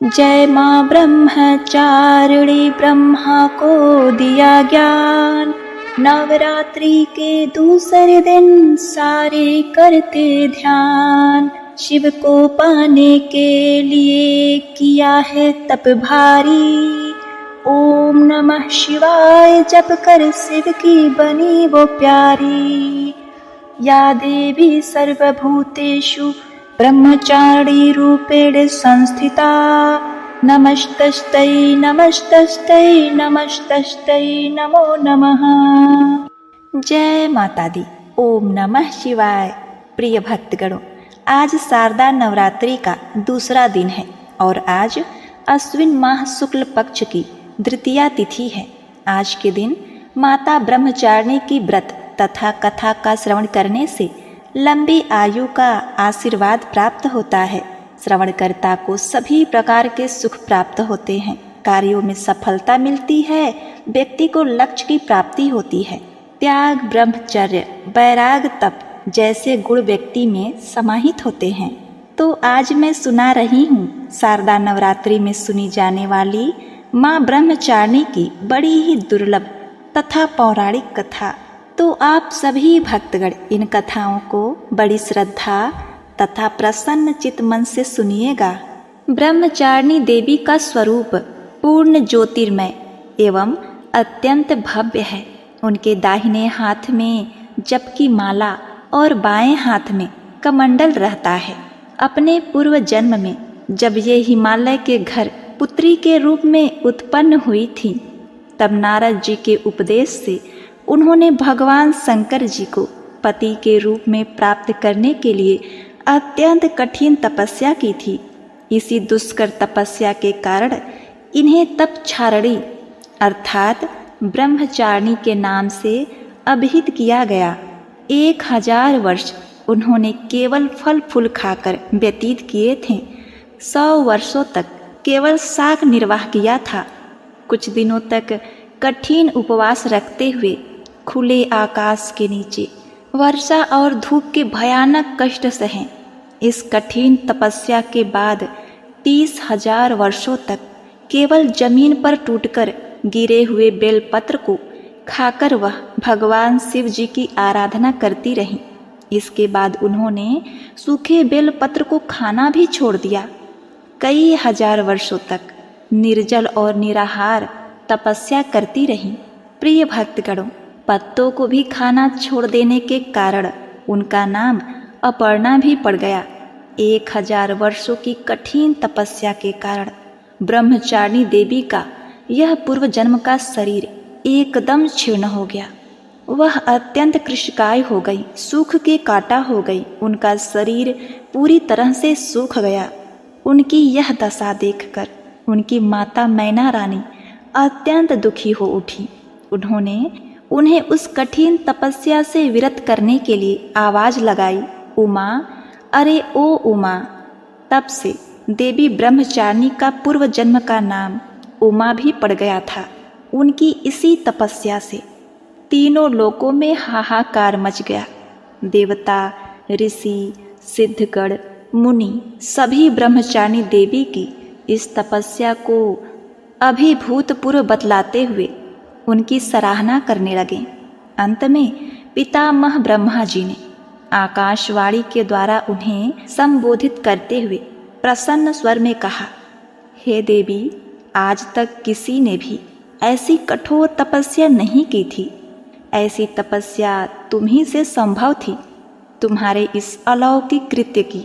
जय माँ ब्रह्मचारिणी, ब्रह्मा को दिया ज्ञान। नवरात्रि के दूसरे दिन सारे करते ध्यान। शिव को पाने के लिए किया है तप भारी। ओम नमः शिवाय जप कर शिव की बनी वो प्यारी। या देवी सर्वभूतेषु ब्रह्मचारिणी रूपेण संस्थिता। नमस्तस्यै नमस्तस्यै नमस्तस्यै नमो नमः। जय माता दी। ओम नमः शिवाय। प्रिय भक्तगणों, आज शारदा नवरात्रि का दूसरा दिन है और आज अश्विन माह शुक्ल पक्ष की द्वितीया तिथि है। आज के दिन माता ब्रह्मचारिणी की व्रत तथा कथा का श्रवण करने से लंबी आयु का आशीर्वाद प्राप्त होता है। श्रवणकर्ता को सभी प्रकार के सुख प्राप्त होते हैं, कार्यों में सफलता मिलती है, व्यक्ति को लक्ष्य की प्राप्ति होती है। त्याग, ब्रह्मचर्य, वैराग, तप जैसे गुण व्यक्ति में समाहित होते हैं। तो आज मैं सुना रही हूँ शारदा नवरात्रि में सुनी जाने वाली माँ ब्रह्मचारिणी की बड़ी ही दुर्लभ तथा पौराणिक कथा। तो आप सभी भक्तगण इन कथाओं को बड़ी श्रद्धा तथा प्रसन्न चित्त मन से सुनिएगा। ब्रह्मचारिणी देवी का स्वरूप पूर्ण ज्योतिर्मय एवं अत्यंत भव्य है। उनके दाहिने हाथ में जप की माला और बाएं हाथ में कमंडल रहता है। अपने पूर्व जन्म में जब ये हिमालय के घर पुत्री के रूप में उत्पन्न हुई थी, तब नारद जी के उपदेश से उन्होंने भगवान शंकर जी को पति के रूप में प्राप्त करने के लिए अत्यंत कठिन तपस्या की थी। इसी दुष्कर तपस्या के कारण इन्हें तपचारिणी अर्थात ब्रह्मचारिणी के नाम से अभिहित किया गया। 1000 वर्ष उन्होंने केवल फल फूल खाकर व्यतीत किए थे। 100 वर्षों तक केवल शाक निर्वाह किया था। कुछ दिनों तक कठिन उपवास रखते हुए खुले आकाश के नीचे वर्षा और धूप के भयानक कष्ट सहे। इस कठिन तपस्या के बाद 30,000 वर्षों तक केवल जमीन पर टूटकर गिरे हुए बेलपत्र को खाकर वह भगवान शिव जी की आराधना करती रहीं। इसके बाद उन्होंने सूखे बेलपत्र को खाना भी छोड़ दिया। कई हजार वर्षों तक निर्जल और निराहार तपस्या करती रहीं। प्रिय भक्तगणों, पत्तों को भी खाना छोड़ देने के कारण उनका नाम अपर्णा भी पड़ गया। 1000 वर्षों की कठिन तपस्या के कारण ब्रह्मचारिणी देवी का यह पूर्व जन्म का शरीर एकदम क्षीण हो गया। वह अत्यंत कृशकाय हो गई, सूख के काटा हो गई। उनका शरीर पूरी तरह से सूख गया। उनकी यह दशा देखकर उनकी माता मैना रानी अत्यंत दुखी हो उठी। उन्होंने उन्हें उस कठिन तपस्या से विरत करने के लिए आवाज लगाई, उमा, अरे ओ उमा। तब से देवी ब्रह्मचारिणी का पूर्व जन्म का नाम उमा भी पड़ गया था। उनकी इसी तपस्या से तीनों लोकों में हाहाकार मच गया। देवता, ऋषि, सिद्धगण, मुनि सभी ब्रह्मचारिणी देवी की इस तपस्या को अभिभूतपूर्व बतलाते हुए उनकी सराहना करने लगे। अंत में पितामह ब्रह्मा जी ने आकाशवाणी के द्वारा उन्हें संबोधित करते हुए प्रसन्न स्वर में कहा, हे देवी, आज तक किसी ने भी ऐसी कठोर तपस्या नहीं की थी। ऐसी तपस्या तुम्ही से संभव थी। तुम्हारे इस अलौकिक कृत्य की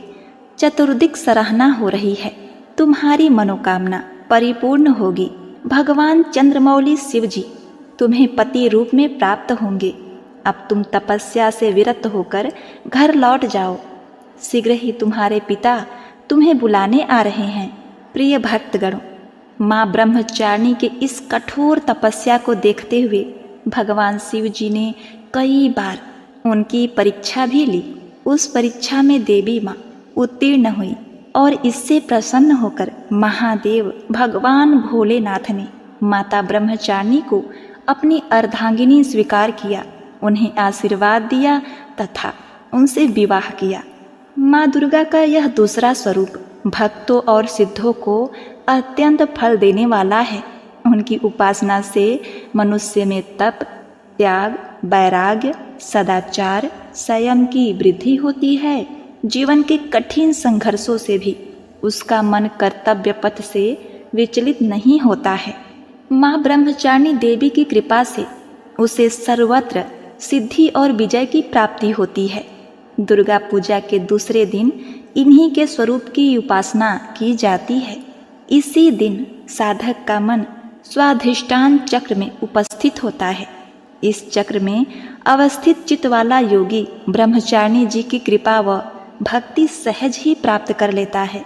चतुर्दिक सराहना हो रही है। तुम्हारी मनोकामना परिपूर्ण होगी। भगवान चंद्रमौली शिव जी तुम्हें पति रूप में प्राप्त होंगे। अब तुम तपस्या से विरत होकर घर लौट जाओ। शीघ्र ही तुम्हारे पिता तुम्हें बुलाने आ रहे हैं। प्रिय भक्तगणों, माँ ब्रह्मचारिणी के इस कठोर तपस्या को देखते हुए भगवान शिव जी ने कई बार उनकी परीक्षा भी ली। उस परीक्षा में देवी माँ उत्तीर्ण हुई और इससे प्रसन्न होकर महादेव भगवान भोलेनाथ ने माता ब्रह्मचारिणी को अपनी अर्धांगिनी स्वीकार किया, उन्हें आशीर्वाद दिया तथा उनसे विवाह किया। माँ दुर्गा का यह दूसरा स्वरूप भक्तों और सिद्धों को अत्यंत फल देने वाला है। उनकी उपासना से मनुष्य में तप, त्याग, वैराग्य, सदाचार, संयम की वृद्धि होती है। जीवन के कठिन संघर्षों से भी उसका मन कर्तव्य पथ से विचलित नहीं होता है। माँ ब्रह्मचारिणी देवी की कृपा से उसे सर्वत्र सिद्धि और विजय की प्राप्ति होती है। दुर्गा पूजा के दूसरे दिन इन्हीं के स्वरूप की उपासना की जाती है। इसी दिन साधक का मन स्वाधिष्ठान चक्र में उपस्थित होता है। इस चक्र में अवस्थित चित्त वाला योगी ब्रह्मचारिणी जी की कृपा व भक्ति सहज ही प्राप्त कर लेता है।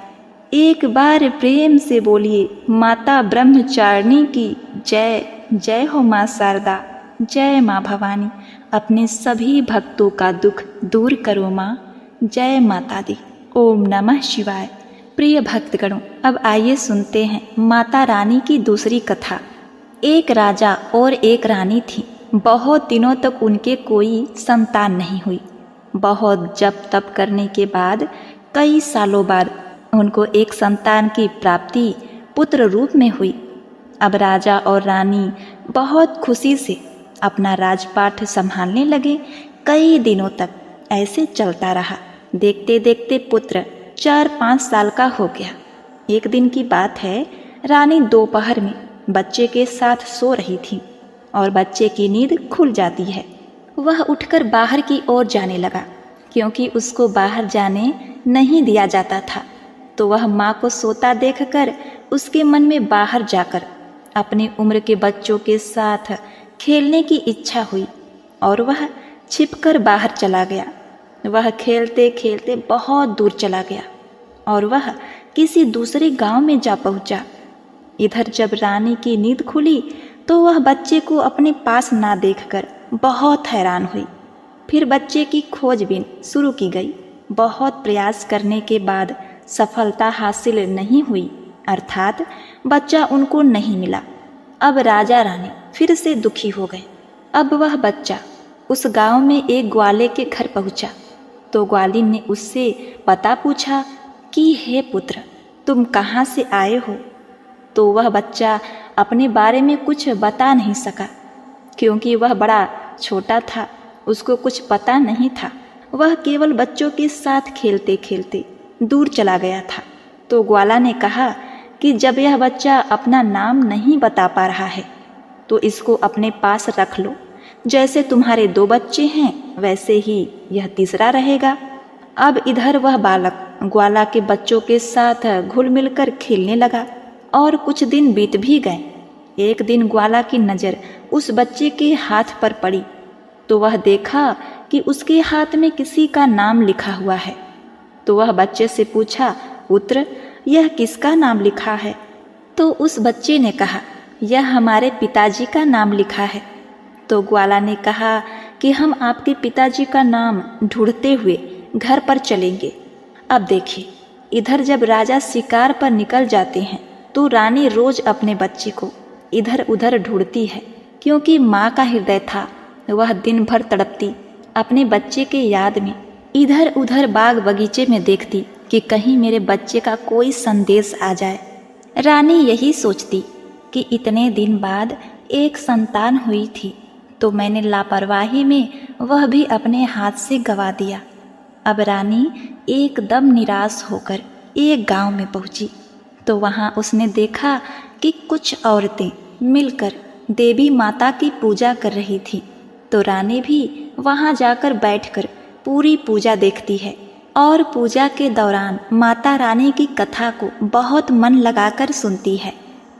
एक बार प्रेम से बोलिए, माता ब्रह्मचारिणी की जय। जय हो माँ शारदा, जय माँ भवानी। अपने सभी भक्तों का दुख दूर करो माँ। जय माता दी। ओम नमः शिवाय। प्रिय भक्तगणों, अब आइए सुनते हैं माता रानी की दूसरी कथा। एक राजा और एक रानी थी। बहुत दिनों तक उनके कोई संतान नहीं हुई। बहुत जप तप करने के बाद कई सालों बाद उनको एक संतान की प्राप्ति पुत्र रूप में हुई। अब राजा और रानी बहुत खुशी से अपना राजपाट संभालने लगे। कई दिनों तक ऐसे चलता रहा। देखते देखते पुत्र 4-5 साल का हो गया। एक दिन की बात है, रानी दोपहर में बच्चे के साथ सो रही थी और बच्चे की नींद खुल जाती है। वह उठकर बाहर की ओर जाने लगा, क्योंकि उसको बाहर जाने नहीं दिया जाता था। तो वह माँ को सोता देखकर उसके मन में बाहर जाकर अपनी उम्र के बच्चों के साथ खेलने की इच्छा हुई और वह छिपकर बाहर चला गया। वह खेलते खेलते बहुत दूर चला गया और वह किसी दूसरे गांव में जा पहुंचा। इधर जब रानी की नींद खुली तो वह बच्चे को अपने पास ना देखकर बहुत हैरान हुई। फिर बच्चे की खोजबीन शुरू की गई। बहुत प्रयास करने के बाद सफलता हासिल नहीं हुई, अर्थात बच्चा उनको नहीं मिला। अब राजा रानी फिर से दुखी हो गए। अब वह बच्चा उस गांव में एक ग्वाले के घर पहुंचा। तो ग्वालिन ने उससे पता पूछा कि हे पुत्र, तुम कहाँ से आए हो? तो वह बच्चा अपने बारे में कुछ बता नहीं सका, क्योंकि वह बड़ा छोटा था, उसको कुछ पता नहीं था। वह केवल बच्चों के साथ खेलते खेलते दूर चला गया था। तो ग्वाला ने कहा कि जब यह बच्चा अपना नाम नहीं बता पा रहा है तो इसको अपने पास रख लो। जैसे तुम्हारे 2 बच्चे हैं वैसे ही यह तीसरा रहेगा। अब इधर वह बालक ग्वाला के बच्चों के साथ घुल मिलकर खेलने लगा और कुछ दिन बीत भी गए। एक दिन ग्वाला की नज़र उस बच्चे के हाथ पर पड़ी तो वह देखा कि उसके हाथ में किसी का नाम लिखा हुआ है। तो वह बच्चे से पूछा, पुत्र, यह किसका नाम लिखा है? तो उस बच्चे ने कहा, यह हमारे पिताजी का नाम लिखा है। तो ग्वाला ने कहा कि हम आपके पिताजी का नाम ढूंढते हुए घर पर चलेंगे। अब देखिए, इधर जब राजा शिकार पर निकल जाते हैं तो रानी रोज अपने बच्चे को इधर उधर ढूंढती है, क्योंकि माँ का हृदय था। वह दिन भर तड़पती अपने बच्चे के याद में, इधर उधर बाग बगीचे में देखती कि कहीं मेरे बच्चे का कोई संदेश आ जाए। रानी यही सोचती कि इतने दिन बाद एक संतान हुई थी तो मैंने लापरवाही में वह भी अपने हाथ से गंवा दिया। अब रानी एकदम निराश होकर एक गांव में पहुंची तो वहां उसने देखा कि कुछ औरतें मिलकर देवी माता की पूजा कर रही थी। तो रानी भी वहां जाकर बैठकर पूरी पूजा देखती है और पूजा के दौरान माता रानी की कथा को बहुत मन लगाकर सुनती है।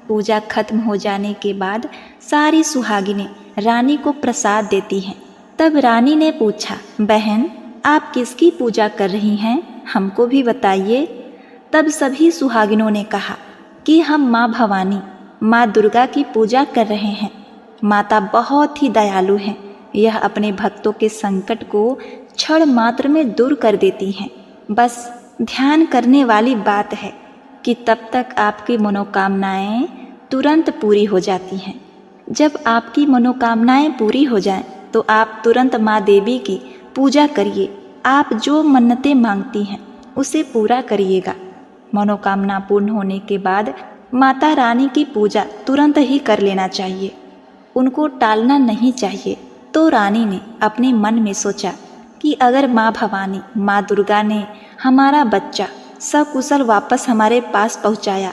पूजा खत्म हो जाने के बाद सारी सुहागिनें रानी को प्रसाद देती हैं। तब रानी ने पूछा, बहन, आप किसकी पूजा कर रही हैं? हमको भी बताइए। तब सभी सुहागिनों ने कहा कि हम माँ भवानी, माँ दुर्गा की पूजा कर रहे हैं। माता बहुत ही दयालु हैं। यह अपने भक्तों के संकट को क्षण मात्र में दूर कर देती हैं। बस ध्यान करने वाली बात है कि तब तक आपकी मनोकामनाएं तुरंत पूरी हो जाती हैं। जब आपकी मनोकामनाएं पूरी हो जाएं तो आप तुरंत माँ देवी की पूजा करिए। आप जो मन्नतें मांगती हैं उसे पूरा करिएगा। मनोकामना पूर्ण होने के बाद माता रानी की पूजा तुरंत ही कर लेना चाहिए, उनको टालना नहीं चाहिए। तो रानी ने अपने मन में सोचा कि अगर माँ भवानी, माँ दुर्गा ने हमारा बच्चा सकुशल वापस हमारे पास पहुँचाया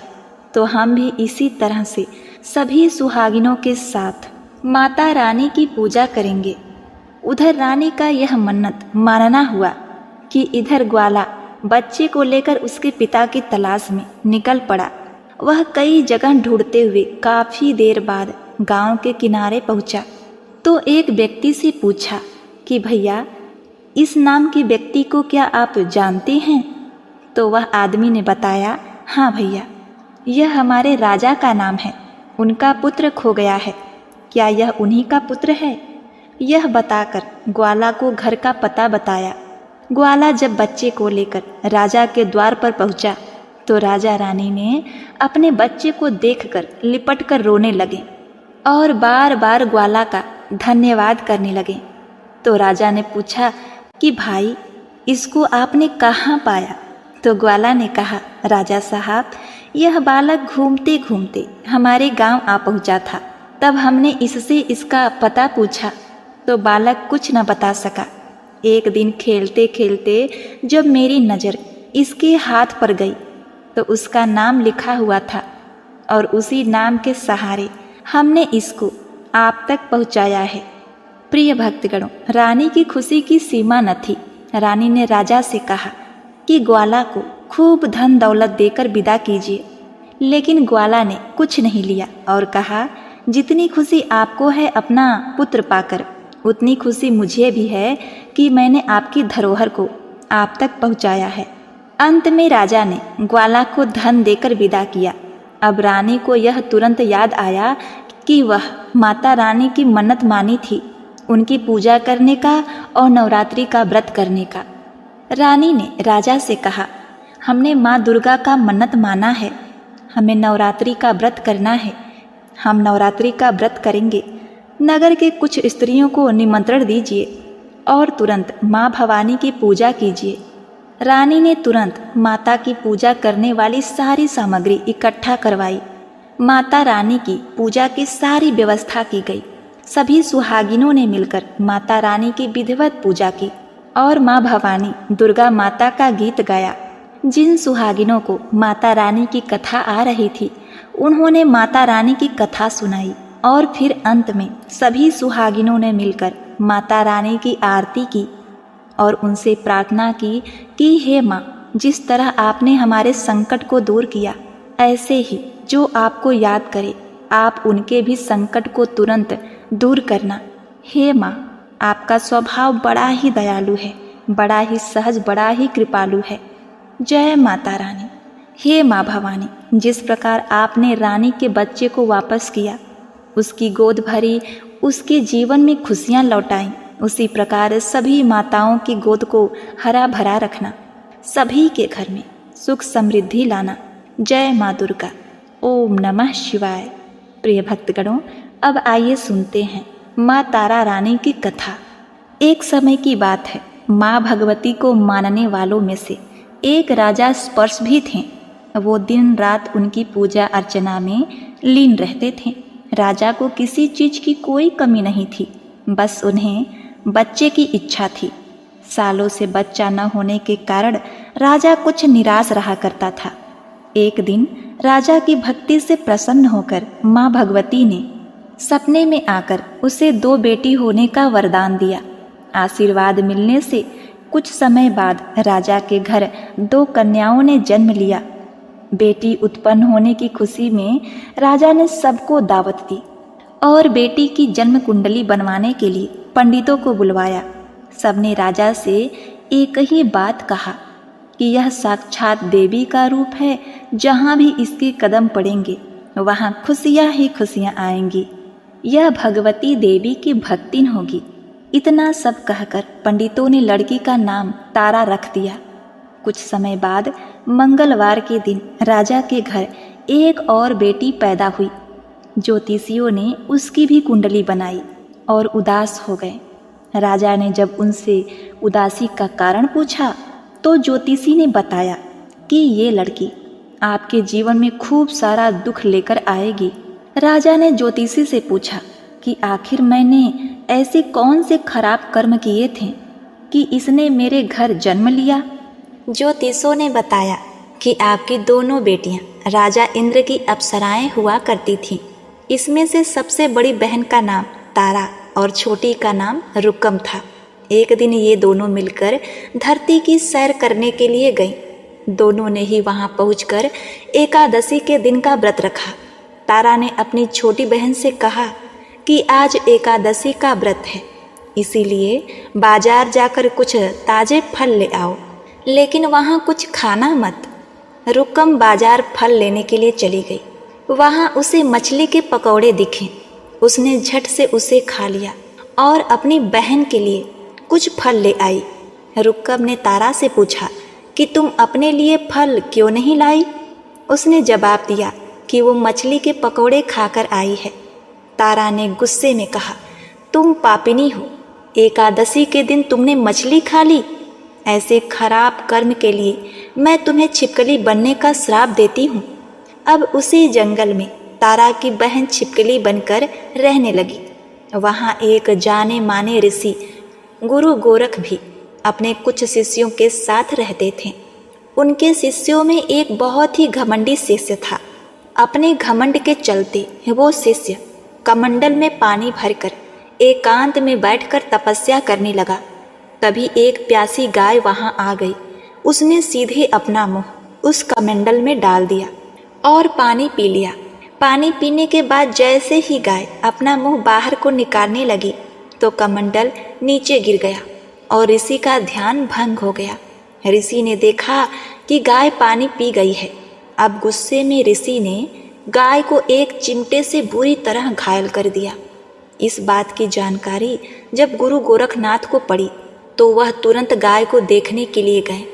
तो हम भी इसी तरह से सभी सुहागिनों के साथ माता रानी की पूजा करेंगे। उधर रानी का यह मन्नत मानना हुआ कि इधर ग्वाला बच्चे को लेकर उसके पिता की तलाश में निकल पड़ा। वह कई जगह ढूंढते हुए काफ़ी देर बाद गांव के किनारे पहुंचा तो एक व्यक्ति से पूछा कि भैया, इस नाम के व्यक्ति को क्या आप जानते हैं? तो वह आदमी ने बताया, हाँ भैया, यह हमारे राजा का नाम है, उनका पुत्र खो गया है, क्या यह उन्हीं का पुत्र है? यह बताकर ग्वाला को घर का पता बताया। ग्वाला जब बच्चे को लेकर राजा के द्वार पर पहुंचा तो राजा रानी ने अपने बच्चे को देखकर लिपट कर रोने लगे और बार बार ग्वाला का धन्यवाद करने लगे। तो राजा ने पूछा कि भाई, इसको आपने कहाँ पाया? तो ग्वाला ने कहा, राजा साहब, यह बालक घूमते घूमते हमारे गांव आ पहुंचा था, तब हमने इससे इसका पता पूछा तो बालक कुछ न बता सका। एक दिन खेलते खेलते जब मेरी नज़र इसके हाथ पर गई तो उसका नाम लिखा हुआ था और उसी नाम के सहारे हमने इसको आप तक पहुंचाया है। प्रिय भक्तगणों, रानी की खुशी की सीमा न थी। रानी ने राजा से कहा कि ग्वाला को खूब धन दौलत देकर विदा कीजिए, लेकिन ग्वाला ने कुछ नहीं लिया और कहा, जितनी खुशी आपको है अपना पुत्र पाकर, उतनी खुशी मुझे भी है कि मैंने आपकी धरोहर को आप तक पहुंचाया है। अंत में राजा ने ग्वाला को धन देकर विदा किया। अब रानी को यह तुरंत याद आया कि वह माता रानी की मन्नत मानी थी, उनकी पूजा करने का और नवरात्रि का व्रत करने का। रानी ने राजा से कहा, हमने माँ दुर्गा का मन्नत माना है, हमें नवरात्रि का व्रत करना है, हम नवरात्रि का व्रत करेंगे। नगर के कुछ स्त्रियों को निमंत्रण दीजिए और तुरंत माँ भवानी की पूजा कीजिए। रानी ने तुरंत माता की पूजा करने वाली सारी सामग्री इकट्ठा करवाई। माता रानी की पूजा की सारी व्यवस्था की गई। सभी सुहागिनों ने मिलकर माता रानी की विधिवत पूजा की और माँ भवानी दुर्गा माता का गीत गाया। जिन सुहागिनों को माता रानी की कथा आ रही थी, उन्होंने माता रानी की कथा सुनाई और फिर अंत में सभी सुहागिनों ने मिलकर माता रानी की आरती की और उनसे प्रार्थना की कि हे माँ, जिस तरह आपने हमारे संकट को दूर किया, ऐसे ही जो आपको याद करे आप उनके भी संकट को तुरंत दूर करना। हे माँ, आपका स्वभाव बड़ा ही दयालु है, बड़ा ही सहज, बड़ा ही कृपालु है। जय माता रानी। हे माँ भवानी, जिस प्रकार आपने रानी के बच्चे को वापस किया, उसकी गोद भरी, उसके जीवन में खुशियाँ लौटाई, उसी प्रकार सभी माताओं की गोद को हरा भरा रखना, सभी के घर में सुख समृद्धि लाना। जय माँ दुर्गा। ओम नमः शिवाय। प्रिय भक्तगणों, अब आइए सुनते हैं माँ तारा रानी की कथा। एक समय की बात है, माँ भगवती को मानने वालों में से एक राजा स्पर्श भी थे। वो दिन रात उनकी पूजा अर्चना में लीन रहते थे। राजा को किसी चीज़ की कोई कमी नहीं थी, बस उन्हें बच्चे की इच्छा थी। सालों से बच्चा न होने के कारण राजा कुछ निराश रहा करता था। एक दिन राजा की भक्ति से प्रसन्न होकर माँ भगवती ने सपने में आकर उसे 2 बेटी होने का वरदान दिया। आशीर्वाद मिलने से कुछ समय बाद राजा के घर 2 कन्याओं ने जन्म लिया। बेटी उत्पन्न होने की खुशी में राजा ने सबको दावत दी और बेटी की जन्म कुंडली बनवाने के लिए पंडितों को बुलवाया। सबने राजा से एक ही बात कहा कि यह साक्षात देवी का रूप है, जहाँ भी इसके कदम पड़ेंगे वहाँ खुशियाँ ही खुशियाँ आएंगी, यह भगवती देवी की भक्तिन होगी। इतना सब कहकर पंडितों ने लड़की का नाम तारा रख दिया। कुछ समय बाद मंगलवार के दिन राजा के घर एक और बेटी पैदा हुई। ज्योतिषियों ने उसकी भी कुंडली बनाई और उदास हो गए। राजा ने जब उनसे उदासी का कारण पूछा तो ज्योतिषी ने बताया कि ये लड़की आपके जीवन में खूब सारा दुख लेकर आएगी। राजा ने ज्योतिषी से पूछा कि आखिर मैंने ऐसे कौन से खराब कर्म किए थे कि इसने मेरे घर जन्म लिया। ज्योतिषों ने बताया कि आपकी दोनों बेटियां राजा इंद्र की अप्सराएं हुआ करती थीं। इसमें से सबसे बड़ी बहन का नाम तारा और छोटी का नाम रुकम था। एक दिन ये दोनों मिलकर धरती की सैर करने के लिए गईं। दोनों ने ही वहां पहुंचकर एकादशी के दिन का व्रत रखा। तारा ने अपनी छोटी बहन से कहा कि आज एकादशी का व्रत है, इसीलिए बाजार जाकर कुछ ताजे फल ले आओ, लेकिन वहां कुछ खाना मत। रुकम बाजार फल लेने के लिए चली गई। वहां उसे मछली के पकौड़े दिखे। उसने झट से उसे खा लिया और अपनी बहन के लिए कुछ फल ले आई। रुकम ने तारा से पूछा कि तुम अपने लिए फल क्यों नहीं लाई। उसने जवाब दिया कि वो मछली के पकौड़े खाकर आई है। तारा ने गुस्से में कहा, तुम पापिनी हो, एकादशी के दिन तुमने मछली खा ली। ऐसे खराब कर्म के लिए मैं तुम्हें छिपकली बनने का श्राप देती हूँ। अब उसी जंगल में तारा की बहन छिपकली बनकर रहने लगी। वहाँ एक जाने माने ऋषि गुरु गोरख भी अपने कुछ शिष्यों के साथ रहते थे। उनके शिष्यों में एक बहुत ही घमंडी शिष्य था। अपने घमंड के चलते वो शिष्य कमंडल में पानी भरकर एकांत में बैठकर तपस्या करने लगा। तभी एक प्यासी गाय वहां आ गई। उसने सीधे अपना मुंह उस कमंडल में डाल दिया और पानी पी लिया। पानी पीने के बाद जैसे ही गाय अपना मुंह बाहर को निकालने लगी तो कमंडल नीचे गिर गया और ऋषि का ध्यान भंग हो गया। ऋषि ने देखा कि गाय पानी पी गई है। अब गुस्से में ऋषि ने गाय को एक चिमटे से बुरी तरह घायल कर दिया। इस बात की जानकारी जब गुरु गोरखनाथ को पड़ी तो वह तुरंत गाय को देखने के लिए गए।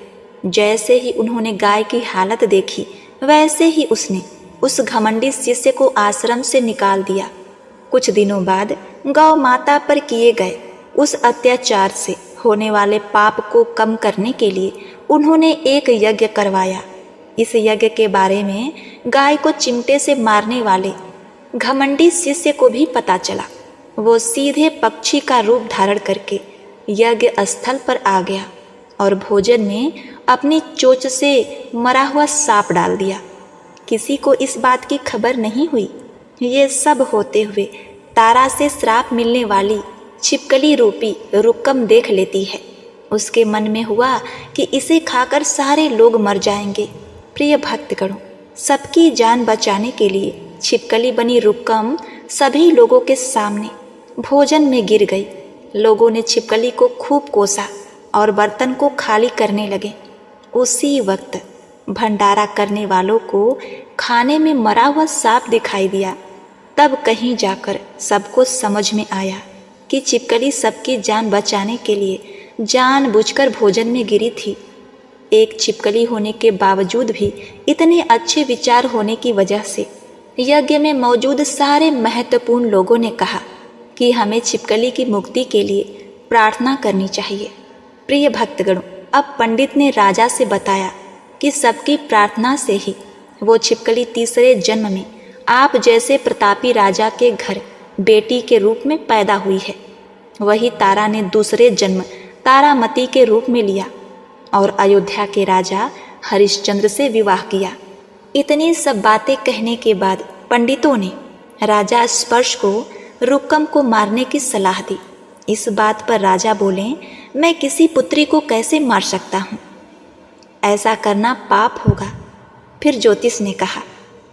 जैसे ही उन्होंने गाय की हालत देखी वैसे ही उसने उस घमंडी शिष्य को आश्रम से निकाल दिया। कुछ दिनों बाद गौ माता पर किए गए उस अत्याचार से होने वाले पाप को कम करने के लिए उन्होंने एक यज्ञ करवाया। इस यज्ञ के बारे में गाय को चिमटे से मारने वाले घमंडी शिष्य को भी पता चला। वो सीधे पक्षी का रूप धारण करके यज्ञ स्थल पर आ गया और भोजन में अपनी चोंच से मरा हुआ सांप डाल दिया। किसी को इस बात की खबर नहीं हुई। ये सब होते हुए तारा से श्राप मिलने वाली छिपकली रूपी रुकम देख लेती है। उसके मन में हुआ कि इसे खाकर सारे लोग मर जाएंगे। प्रिय भक्तगणों, सबकी जान बचाने के लिए छिपकली बनी रुकम सभी लोगों के सामने भोजन में गिर गई। लोगों ने छिपकली को खूब कोसा और बर्तन को खाली करने लगे। उसी वक्त भंडारा करने वालों को खाने में मरा हुआ सांप दिखाई दिया। तब कहीं जाकर सबको समझ में आया कि छिपकली सबकी जान बचाने के लिए जानबूझकर भोजन में गिरी थी। एक छिपकली होने के बावजूद भी इतने अच्छे विचार होने की वजह से यज्ञ में मौजूद सारे महत्वपूर्ण लोगों ने कहा कि हमें छिपकली की मुक्ति के लिए प्रार्थना करनी चाहिए। प्रिय भक्तगणों, अब पंडित ने राजा से बताया कि सबकी प्रार्थना से ही वो छिपकली तीसरे जन्म में आप जैसे प्रतापी राजा के घर बेटी के रूप में पैदा हुई है। वही तारा ने दूसरे जन्म तारामती के रूप में लिया और अयोध्या के राजा हरिश्चंद्र से विवाह किया। इतनी सब बातें कहने के बाद पंडितों ने राजा स्पर्श को रुकम को मारने की सलाह दी। इस बात पर राजा बोले, मैं किसी पुत्री को कैसे मार सकता हूँ, ऐसा करना पाप होगा। फिर ज्योतिष ने कहा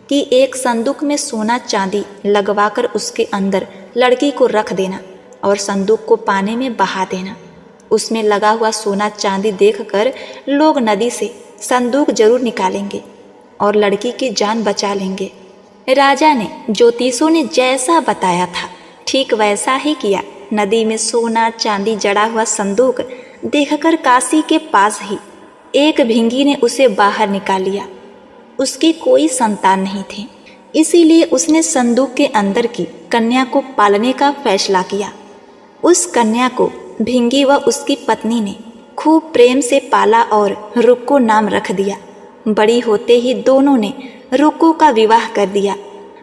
कि एक संदूक में सोना चांदी लगवाकर उसके अंदर लड़की को रख देना और संदूक को पानी में बहा देना। उसमें लगा हुआ सोना चांदी देखकर लोग नदी से संदूक जरूर निकालेंगे और लड़की की जान बचा लेंगे। राजा ने ज्योतिषों ने जैसा बताया था ठीक वैसा ही किया। नदी में सोना चांदी जड़ा हुआ संदूक देखकर काशी के पास ही एक भिंगी ने उसे बाहर निकाल लिया। उसकी कोई संतान नहीं थी, इसीलिए उसने संदूक के अंदर की कन्या को पालने का फैसला किया। उस कन्या को भिंगी व उसकी पत्नी ने खूब प्रेम से पाला और रुक्को नाम रख दिया। बड़ी होते ही दोनों ने रुक्को का विवाह कर दिया।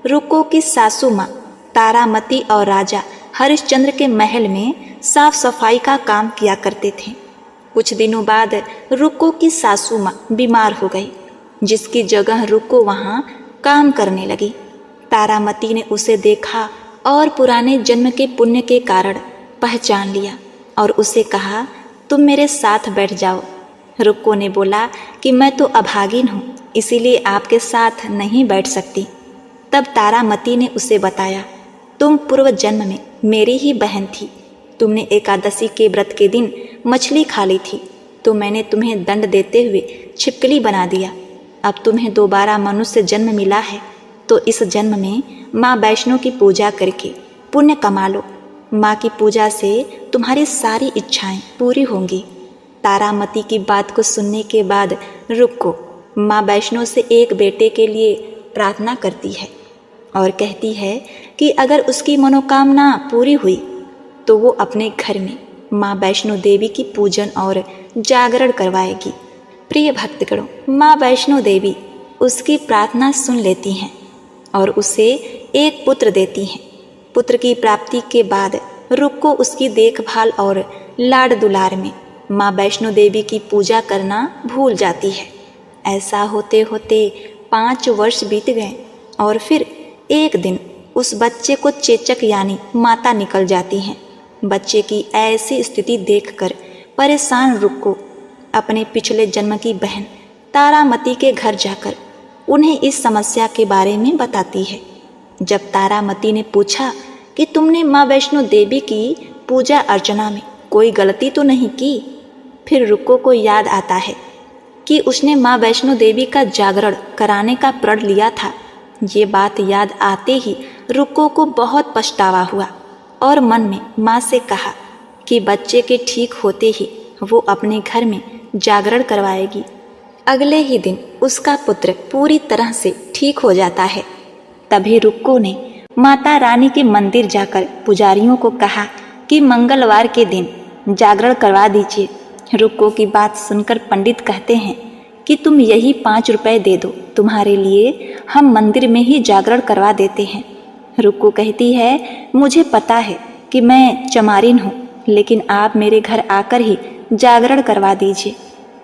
रुक्को की सासू माँ तारामती और राजा हरिश्चंद्र के महल में साफ सफाई का काम किया करते थे। कुछ दिनों बाद रुक्को की सासू माँ बीमार हो गई, जिसकी जगह रुक्को वहाँ काम करने लगी। तारामती ने उसे देखा और पुराने जन्म के पुण्य के कारण पहचान लिया और उसे कहा, तुम मेरे साथ बैठ जाओ। रुक्को ने बोला कि मैं तो अभागिन हूँ, इसीलिए आपके साथ नहीं बैठ सकती। तब तारामती ने उसे बताया, तुम पूर्व जन्म में मेरी ही बहन थी। तुमने एकादशी के व्रत के दिन मछली खा ली थी, तो मैंने तुम्हें दंड देते हुए छिपकली बना दिया। अब तुम्हें दोबारा मनुष्य जन्म मिला है, तो इस जन्म में माँ वैष्णो की पूजा करके पुण्य कमा लो। माँ की पूजा से तुम्हारी सारी इच्छाएं पूरी होंगी। तारामती की बात को सुनने के बाद रुक्को माँ वैष्णो से एक बेटे के लिए प्रार्थना करती है और कहती है कि अगर उसकी मनोकामना पूरी हुई तो वो अपने घर में माँ वैष्णो देवी की पूजन और जागरण करवाएगी। प्रिय भक्तगणों, माँ वैष्णो देवी उसकी प्रार्थना सुन लेती हैं और उसे एक पुत्र देती हैं। पुत्र की प्राप्ति के बाद रुक्को उसकी देखभाल और लाड दुलार में माँ वैष्णो देवी की पूजा करना भूल जाती है। ऐसा होते होते 5 वर्ष बीत गए और फिर एक दिन उस बच्चे को चेचक यानी माता निकल जाती हैं। बच्चे की ऐसी स्थिति देखकर परेशान रुक्को अपने पिछले जन्म की बहन तारामती के घर जाकर उन्हें इस समस्या के बारे में बताती है। जब तारामती ने पूछा कि तुमने माँ वैष्णो देवी की पूजा अर्चना में कोई गलती तो नहीं की, फिर रुक्को को याद आता है कि उसने माँ वैष्णो देवी का जागरण कराने का प्रण लिया था। ये बात याद आते ही रुक्को को बहुत पछतावा हुआ और मन में माँ से कहा कि बच्चे के ठीक होते ही वो अपने घर में जागरण करवाएगी। अगले ही दिन उसका पुत्र पूरी तरह से ठीक हो जाता है। तभी रुक्को ने माता रानी के मंदिर जाकर पुजारियों को कहा कि मंगलवार के दिन जागरण करवा दीजिए। रुक्को की बात सुनकर पंडित कहते हैं कि तुम यही 5 रुपए दे दो, तुम्हारे लिए हम मंदिर में ही जागरण करवा देते हैं। रुक्को कहती है, मुझे पता है कि मैं चमारिन हूँ, लेकिन आप मेरे घर आकर ही जागरण करवा दीजिए।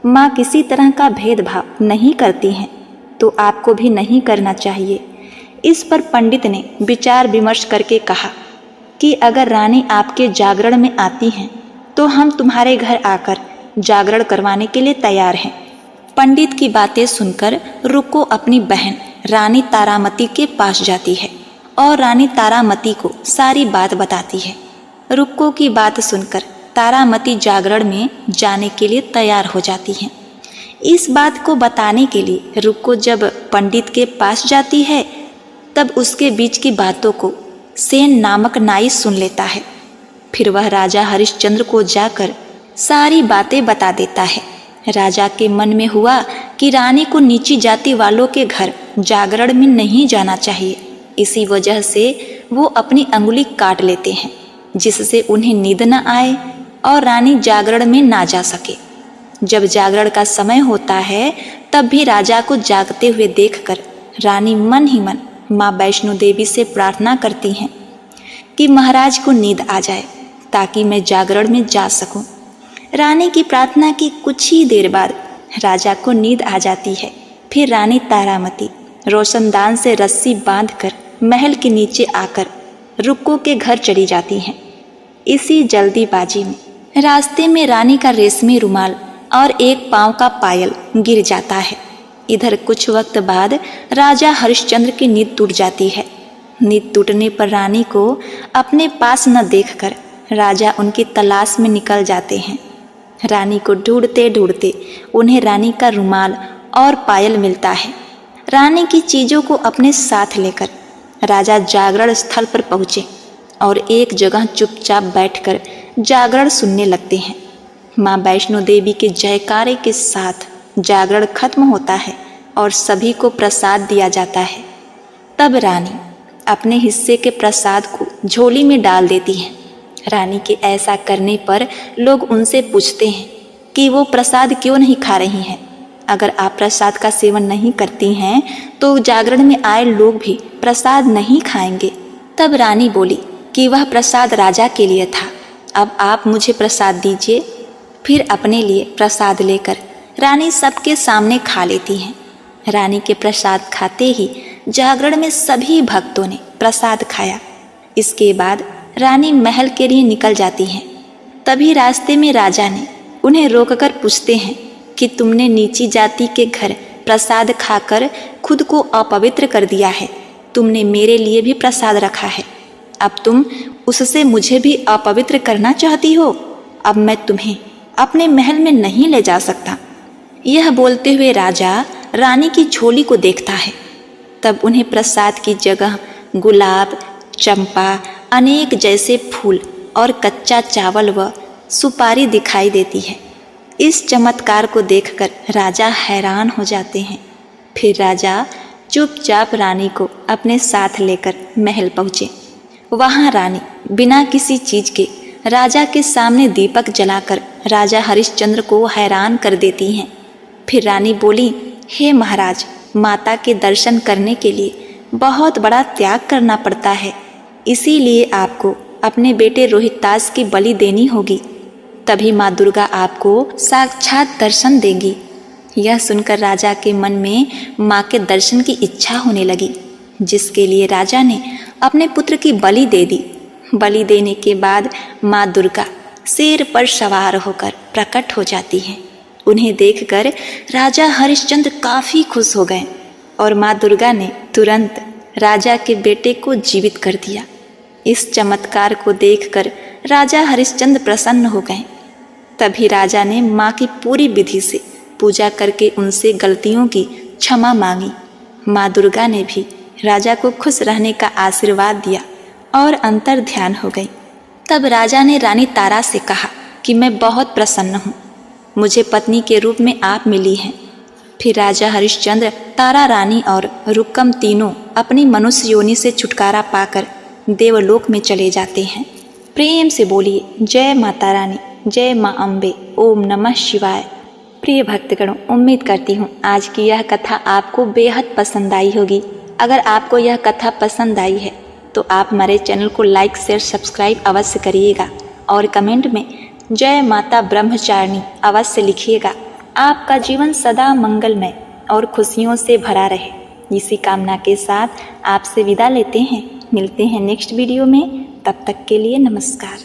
माँ किसी तरह का भेदभाव नहीं करती हैं, तो आपको भी नहीं करना चाहिए। इस पर पंडित ने विचार विमर्श करके कहा कि अगर रानी आपके जागरण में आती हैं तो हम तुम्हारे घर आकर जागरण करवाने के लिए तैयार हैं। पंडित की बातें सुनकर रुक्को अपनी बहन रानी तारामती के पास जाती है और रानी तारामती को सारी बात बताती है। रुक्को की बात सुनकर तारामती जागरण में जाने के लिए तैयार हो जाती हैं। इस बात को बताने के लिए रुक्को जब पंडित के पास जाती है तब उसके बीच की बातों को सेन नामक नाई सुन लेता है। फिर वह राजा हरिश्चंद्र को जाकर सारी बातें बता देता है। राजा के मन में हुआ कि रानी को नीची जाति वालों के घर जागरण में नहीं जाना चाहिए। इसी वजह से वो अपनी अंगुली काट लेते हैं, जिससे उन्हें नींद न आए और रानी जागरण में ना जा सके। जब जागरण का समय होता है तब भी राजा को जागते हुए देखकर रानी मन ही मन माँ वैष्णो देवी से प्रार्थना करती हैं कि महाराज को नींद आ जाए ताकि मैं जागरण में जा सकूं। रानी की प्रार्थना की कुछ ही देर बाद राजा को नींद आ जाती है। फिर रानी तारामती रोशनदान से रस्सी बांधकर महल के नीचे आकर रुक्को के घर चली जाती हैं। इसी जल्दीबाजी में रास्ते में रानी का रेशमी रुमाल और एक पांव का पायल गिर जाता है। इधर कुछ वक्त बाद राजा हरिश्चंद्र की नींद टूट जाती है। नींद टूटने पर रानी को अपने पास न देखकर राजा उनकी तलाश में निकल जाते हैं। रानी को ढूंढते ढूंढते उन्हें रानी का रुमाल और पायल मिलता है। रानी की चीज़ों को अपने साथ लेकर राजा जागरण स्थल पर पहुँचे और एक जगह चुपचाप बैठकर जागरण सुनने लगते हैं। माँ वैष्णो देवी के जयकारे के साथ जागरण खत्म होता है और सभी को प्रसाद दिया जाता है। तब रानी अपने हिस्से के प्रसाद को झोली में डाल देती है। रानी के ऐसा करने पर लोग उनसे पूछते हैं कि वो प्रसाद क्यों नहीं खा रही हैं। अगर आप प्रसाद का सेवन नहीं करती हैं तो जागरण में आए लोग भी प्रसाद नहीं खाएंगे। तब रानी बोली कि वह प्रसाद राजा के लिए था, अब आप मुझे प्रसाद दीजिए। फिर अपने लिए प्रसाद लेकर रानी सबके सामने खा लेती हैं। रानी के प्रसाद खाते ही जागरण में सभी भक्तों ने प्रसाद खाया। इसके बाद रानी महल के लिए निकल जाती हैं। तभी रास्ते में राजा ने उन्हें रोककर पूछते हैं कि तुमने नीची जाति के घर प्रसाद खाकर खुद को अपवित्र कर दिया है, तुमने मेरे लिए भी प्रसाद रखा है, अब तुम उससे मुझे भी अपवित्र करना चाहती हो। अब मैं तुम्हें अपने महल में नहीं ले जा सकता। यह बोलते हुए राजा रानी की झोली को देखता है। तब उन्हें प्रसाद की जगह गुलाब, चंपा, अनेक जैसे फूल और कच्चा चावल व सुपारी दिखाई देती है। इस चमत्कार को देखकर राजा हैरान हो जाते हैं। फिर राजा चुपचाप रानी को अपने साथ लेकर महल पहुँचे। वहाँ रानी बिना किसी चीज के राजा के सामने दीपक जलाकर राजा हरिश्चंद्र को हैरान कर देती हैं। फिर रानी बोली, हे महाराज, माता के दर्शन करने के लिए बहुत बड़ा त्याग करना पड़ता है, इसीलिए आपको अपने बेटे रोहितास की बलि देनी होगी, तभी माँ दुर्गा आपको साक्षात दर्शन देगी। यह सुनकर राजा के मन में माँ के दर्शन की इच्छा होने लगी, जिसके लिए राजा ने अपने पुत्र की बलि दे दी। बलि देने के बाद माँ दुर्गा शेर पर सवार होकर प्रकट हो जाती हैं। उन्हें देखकर राजा हरिश्चंद्र काफ़ी खुश हो गए और माँ दुर्गा ने तुरंत राजा के बेटे को जीवित कर दिया। इस चमत्कार को देखकर राजा हरिश्चंद्र प्रसन्न हो गए। तभी राजा ने माँ की पूरी विधि से पूजा करके उनसे गलतियों की क्षमा मांगी। माँ दुर्गा ने भी राजा को खुश रहने का आशीर्वाद दिया और अंतर ध्यान हो गई। तब राजा ने रानी तारा से कहा कि मैं बहुत प्रसन्न हूँ, मुझे पत्नी के रूप में आप मिली हैं। फिर राजा हरिश्चंद्र, तारा रानी और रुक्कम तीनों अपनी मनुष्य योनि से छुटकारा पाकर देवलोक में चले जाते हैं। प्रेम से बोलिए जय माता रानी, जय माँ अम्बे, ओम नमः शिवाय। प्रिय भक्तगणों, उम्मीद करती हूँ आज की यह कथा आपको बेहद पसंद आई होगी। अगर आपको यह कथा पसंद आई है तो आप हमारे चैनल को लाइक, शेयर, सब्सक्राइब अवश्य करिएगा और कमेंट में जय माता ब्रह्मचारिणी अवश्य लिखिएगा। आपका जीवन सदा मंगलमय और खुशियों से भरा रहे, इसी कामना के साथ आपसे विदा लेते हैं। मिलते हैं नेक्स्ट वीडियो में, तब तक के लिए नमस्कार।